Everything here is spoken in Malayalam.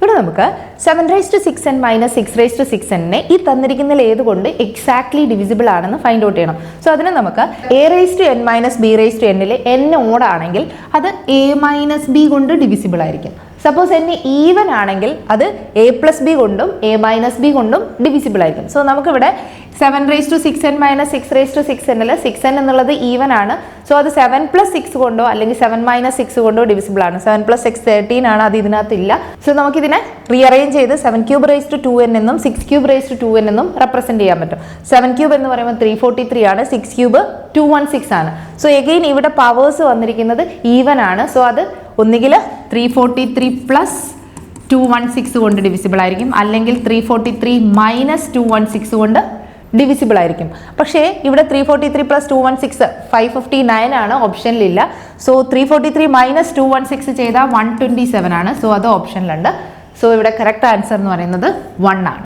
ഇവിടെ നമുക്ക് 7⁻6n - 6⁻6n ഈ തന്നിരിക്കുന്നതിൽ ഏതുകൊണ്ട് എക്സാക്ട്ലി ഡിവിസിബിൾ ആണെന്ന് ഫൈൻഡ് ഔട്ട് ചെയ്യണം. സോ അതിന് നമുക്ക് a⁻n - b⁻n n ഓടാണെങ്കിൽ അത് a - b കൊണ്ട് ഡിവിസിബിൾ ആയിരിക്കും. സപ്പോസ് n ഈവൻ ആണെങ്കിൽ അത് a+b കൊണ്ടും a-b കൊണ്ടും ഡിവിസിബിൾ ആയിരിക്കും. സോ നമുക്കിവിടെ 7⁻6n - 6⁻6n 6n എന്നുള്ളത് ഈവൻ ആണ്. സോ അത് 7+6 കൊണ്ടോ അല്ലെങ്കിൽ 7-6 കൊണ്ടോ ഡിവിസിബിൾ ആണ്. 7+6 13 ആണ്, അത് ഇതിനകത്ത് ഇല്ല. സോ നമുക്കിതിനെ റീഅറേഞ്ച് ചെയ്ത് 7³ എന്നും 6³ എന്നും റെപ്രസെന്റ് ചെയ്യാൻ പറ്റും. 7³ എന്ന് പറയുമ്പോൾ 343 ആണ്, 6³ 216 ആണ്. സോ എഗെയിൻ ഇവിടെ പവേഴ്സ് വന്നിരിക്കുന്നത് ഈവൻ ആണ്. സോ അത് ഒന്നുകിൽ 343 + 216 കൊണ്ട് ഡിവിസിബിൾ ആയിരിക്കും, അല്ലെങ്കിൽ 343 - 216 കൊണ്ട് ഡിവിസിബിൾ ആയിരിക്കും. പക്ഷേ ഇവിടെ 343 + 216 559 ആണ്, ഓപ്ഷനിലില്ല. സോ 343 - 216 ചെയ്താൽ 127 ആണ്. സോ അത് ഓപ്ഷനിലുണ്ട്. സോ ഇവിടെ കറക്റ്റ് ആൻസർ എന്ന് പറയുന്നത് 1 ആണ്.